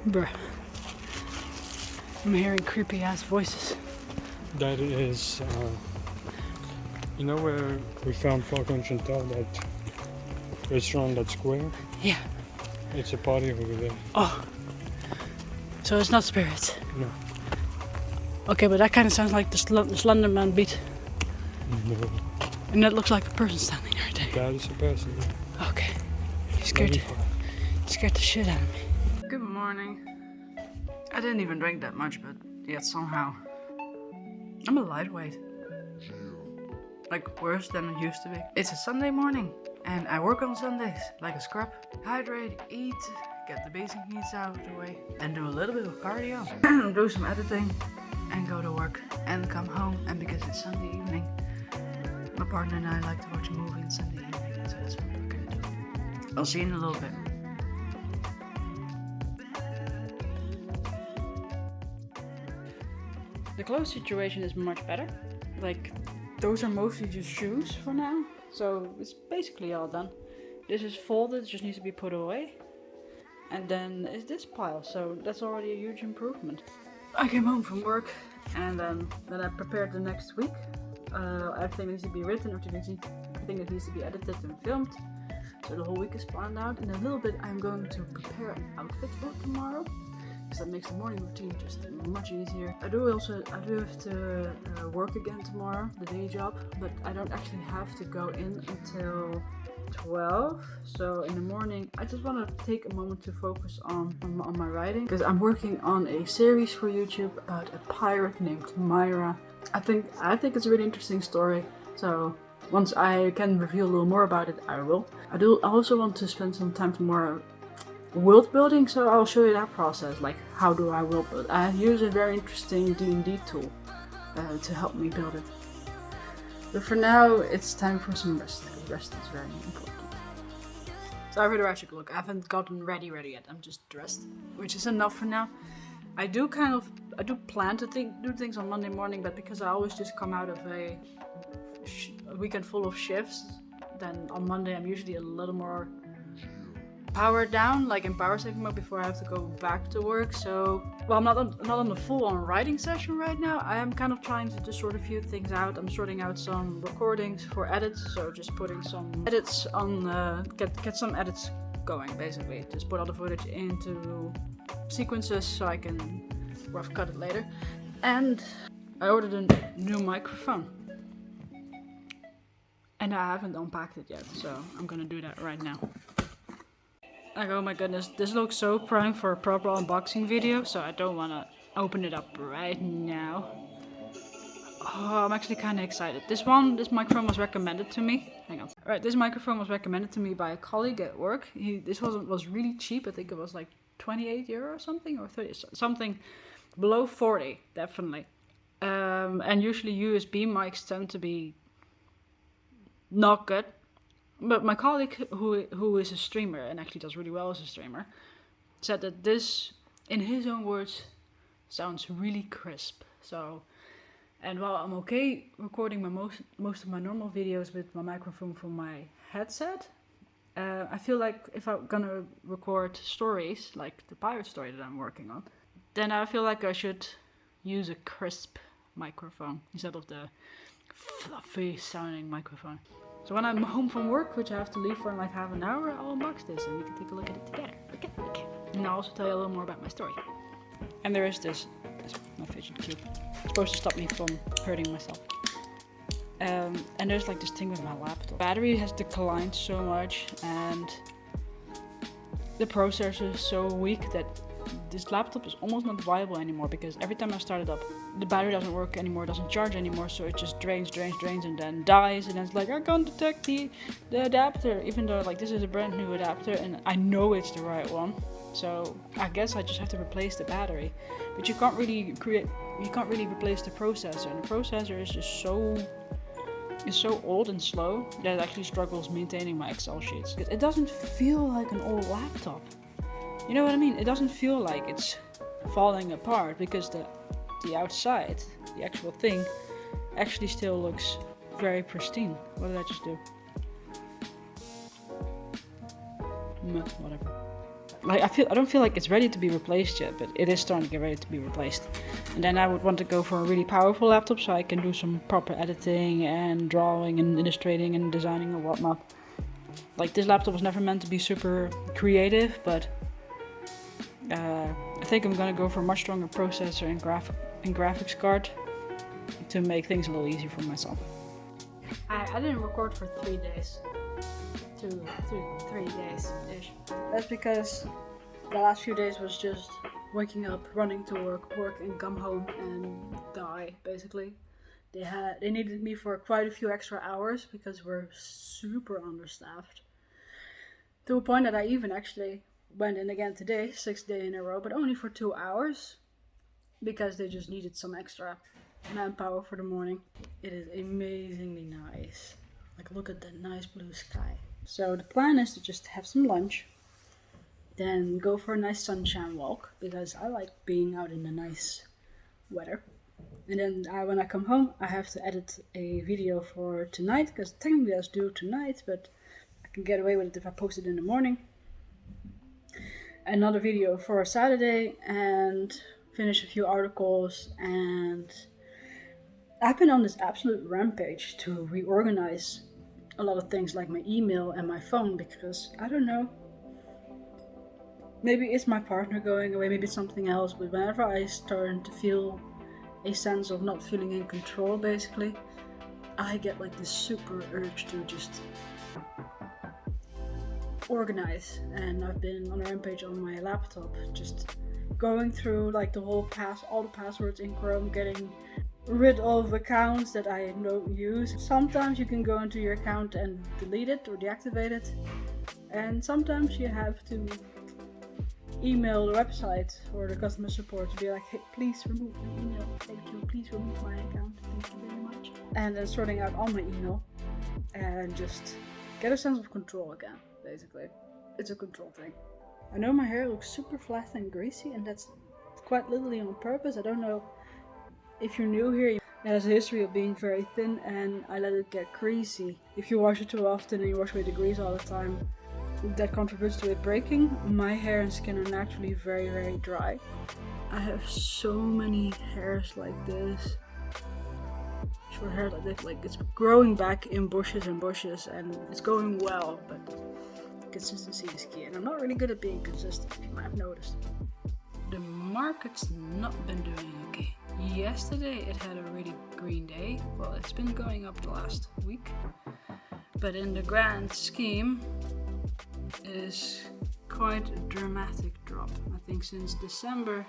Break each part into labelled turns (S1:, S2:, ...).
S1: Bruh. I'm hearing creepy ass voices.
S2: That is, you know where we found Falcon and Chantal, that restaurant, that square?
S1: Yeah.
S2: It's a party over there.
S1: Oh. So it's not spirits?
S2: No.
S1: Okay, but that kind of sounds like the Slender Man beat.
S2: No.
S1: And that looks like a person standing right there.
S2: That is a person.
S1: Okay. You scared the shit out of me. Good morning. I didn't even drink that much, but yet somehow I'm a lightweight. Like worse than I used to be. It's a Sunday morning and I work on Sundays like a scrub. Hydrate, eat, get the basic needs out of the way, and do a little bit of cardio. Do some editing and go to work and come home. And because it's Sunday evening, my partner and I like to watch a movie on Sunday evening, so that's what we're gonna do. I'll see you in a little bit. The clothes situation is much better. Like, those are mostly just shoes for now, so it's basically all done. This is folded, it just needs to be put away. And then is this pile, so that's already a huge improvement. I came home from work and then I prepared the next week. Everything needs to be written, everything that needs to be edited and filmed. So the whole week is planned out. In a little bit I'm going to prepare an outfit for tomorrow, because that makes the morning routine just much easier. I do have to work again tomorrow, the day job, but I don't actually have to go in until 12. So in the morning I just want to take a moment to focus on my writing, because I'm working on a series for YouTube about a pirate named Myra. I think it's a really interesting story, so once I can reveal a little more about it, I will. I also want to spend some time tomorrow world building, so I'll show you that process, like how do I world build. I use a very interesting D&D tool to help me build it. But for now, it's time for some rest. Rest is very important. Sorry for the ratchet look. I haven't gotten ready yet. I'm just dressed, which is enough for now. I do plan to do things on Monday morning, but because I always just come out of a weekend full of shifts, then on Monday I'm usually a little more powered down, like in power saving mode, before I have to go back to work. So, well, I'm not on the full-on writing session right now. I am kind of trying to just sort a few things out. I'm sorting out some recordings for edits, so just putting some edits on, get some edits going, basically. Just put all the footage into sequences so I can rough cut it later. And I ordered a new microphone. And I haven't unpacked it yet, so I'm gonna do that right now. Like, oh my goodness, this looks so prime for a proper unboxing video, so I don't want to open it up right now. Oh, I'm actually kind of excited. This microphone was recommended to me. Hang on. Alright, this microphone was recommended to me by a colleague at work. This was really cheap. I think it was like 28 euro or something, or 30, something below 40, definitely. And usually USB mics tend to be not good. But my colleague, who is a streamer and actually does really well as a streamer, said that this, in his own words, sounds really crisp. So, and while I'm okay recording most of my normal videos with my microphone from my headset, I feel like if I'm gonna record stories like the pirate story that I'm working on, then I feel like I should use a crisp microphone instead of the fluffy sounding microphone. So when I'm home from work, which I have to leave for in like half an hour, I'll unbox this and we can take a look at it together. Okay. And I'll also tell you a little more about my story. And there is this my fidget cube. It's supposed to stop me from hurting myself. And there's like this thing with my laptop. Battery has declined so much and the processor is so weak that this laptop is almost not viable anymore, because every time I start it up, the battery doesn't work anymore, doesn't charge anymore, so it just drains and then dies, and then it's like, I can't detect the adapter, even though like this is a brand new adapter and I know it's the right one. So I guess I just have to replace the battery, but you can't really replace the processor, and the processor is just so old and slow that it actually struggles maintaining my Excel sheets. It doesn't feel like an old laptop. You know what I mean? It doesn't feel like it's falling apart, because the the outside, the actual thing, actually still looks very pristine. What did I just do? Whatever. Like I don't feel like it's ready to be replaced yet, but it is starting to get ready to be replaced. And then I would want to go for a really powerful laptop so I can do some proper editing and drawing and illustrating and designing and whatnot. Like, this laptop was never meant to be super creative, but I think I'm gonna go for a much stronger processor and graphics card to make things a little easier for myself. I didn't record for 3 days. 3 days-ish. That's because the last few days was just waking up, running to work and come home and die, basically. They needed me for quite a few extra hours because we're super understaffed. To a point that I even actually went in again today, 6th day in a row, but only for 2 hours. Because they just needed some extra manpower for the morning. It is amazingly nice. Like, look at that nice blue sky. So the plan is to just have some lunch, then go for a nice sunshine walk, because I like being out in the nice weather. And then when I come home, I have to edit a video for tonight, because technically that's due tonight, but I can get away with it if I post it in the morning. Another video for Saturday, and finish a few articles. And I've been on this absolute rampage to reorganize a lot of things like my email and my phone, because I don't know, maybe it's my partner going away, maybe it's something else, but whenever I start to feel a sense of not feeling in control, basically, I get like this super urge to just organize. And I've been on a rampage on my laptop, just going through like all the passwords in Chrome, getting rid of accounts that I don't use. Sometimes you can go into your account and delete it or deactivate it, and sometimes you have to email the website or the customer support to be like, hey, please remove my email, thank you, please remove my account, thank you very much. And then sorting out all my email and just get a sense of control again, basically. It's a control thing. I know my hair looks super flat and greasy, and that's quite literally on purpose. I don't know if you're new here. It has a history of being very thin, and I let it get greasy. If you wash it too often and you wash away the grease all the time, that contributes to it breaking. My hair and skin are naturally very, very dry. I have so many hairs like this. Short hair like this, like it's growing back in bushes and bushes, and it's going well, but consistency is key. And I'm not really good at being consistent, you might have noticed. The market's not been doing okay. Yesterday it had a really green day. Well, it's been going up the last week, but in the grand scheme, it is quite a dramatic drop. I think since December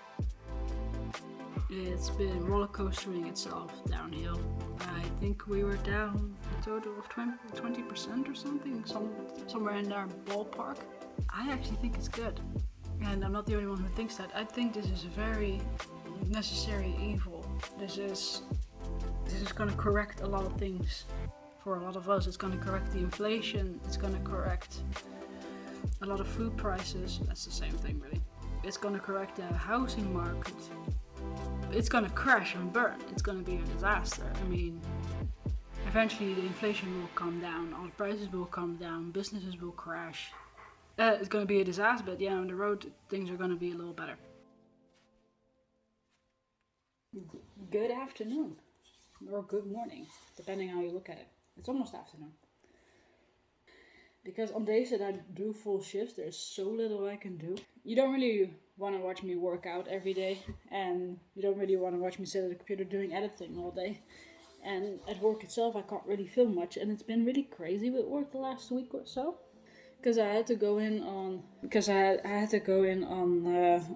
S1: it's been roller coastering itself downhill. I think we were down a total of 20% or something, somewhere in our ballpark. I actually think it's good, and I'm not the only one who thinks that. I think this is a very necessary evil. This is going to correct a lot of things for a lot of us. It's going to correct the inflation. It's going to correct a lot of food prices. That's the same thing, really. It's going to correct the housing market. It's going to crash and burn. It's going to be a disaster. I mean, eventually the inflation will come down, all the prices will come down, businesses will crash. It's going to be a disaster, but yeah, on the road things are going to be a little better. Good afternoon, or good morning, depending how you look at it. It's almost afternoon. Because on days that I do full shifts, there's so little I can do. You don't really want to watch me work out every day, and you don't really want to watch me sit at the computer doing editing all day. And at work itself, I can't really film much, and it's been really crazy with work the last week or so. Because I had to go in on,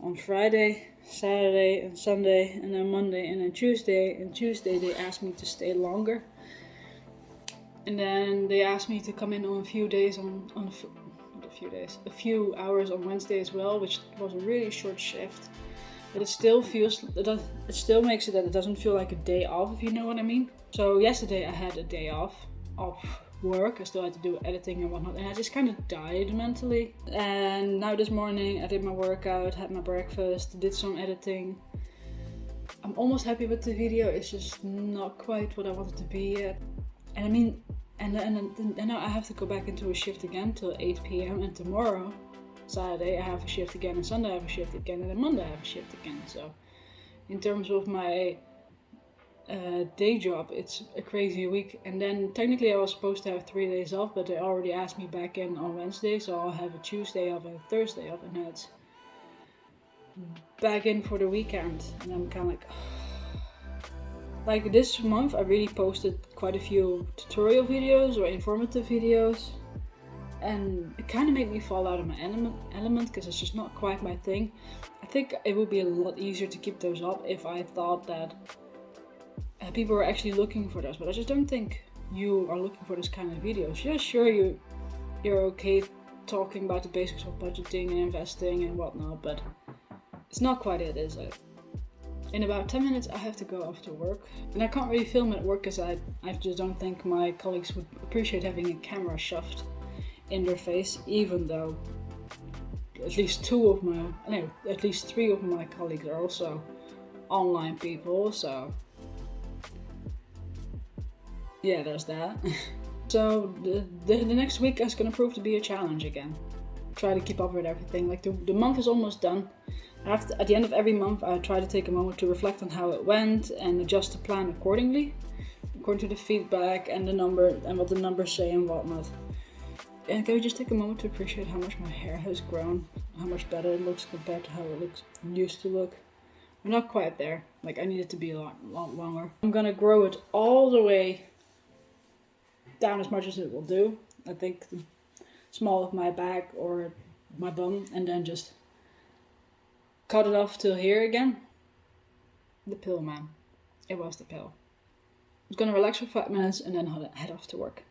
S1: on Friday, Saturday, and Sunday, and then Monday, and then Tuesday. And Tuesday they asked me to stay longer. And then they asked me to come in on a few hours on Wednesday as well, which was a really short shift. But it still makes it that it doesn't feel like a day off, if you know what I mean. So yesterday I had a day off work. I still had to do editing and whatnot, and I just kind of died mentally. And now this morning I did my workout, had my breakfast, did some editing, I'm almost happy with the video. It's just not quite what I want it to be yet. And I mean, and now I have to go back into a shift again till 8 p.m. and tomorrow, Saturday, I have a shift again, and Sunday I have a shift again, and then Monday I have a shift again. So in terms of my day job, it's a crazy week. And then technically I was supposed to have 3 days off, but they already asked me back in on Wednesday, so I'll have a Tuesday off and a Thursday off, and then it's back in for the weekend. And I'm kind of like this month I really posted quite a few tutorial videos or informative videos, and it kind of made me fall out of my element because it's just not quite my thing. I think it would be a lot easier to keep those up if I thought that people were actually looking for those, but I just don't think you are looking for this kind of videos. Yeah, sure, you're okay talking about the basics of budgeting and investing and whatnot, but it's not quite it, is it? In about 10 minutes I have to go off to work, and I can't really film at work because I just don't think my colleagues would appreciate having a camera shoved in their face, even though at least 3 of my colleagues are also online people, so yeah, there's that. So the next week is gonna prove to be a challenge again. Try to keep up with everything. Like the month is almost done. At the end of every month I try to take a moment to reflect on how it went and adjust the plan accordingly, according to the feedback and the number and what the numbers say and whatnot. And can we just take a moment to appreciate how much my hair has grown, how much better it looks compared to how it used to look. We're not quite there. Like, I need it to be a lot longer. I'm gonna grow it all the way down as much as it will do. I think the small of my back or my bum, and then just cut it off till here again. The pill, man. It was the pill. I was gonna relax for 5 minutes and then head off to work.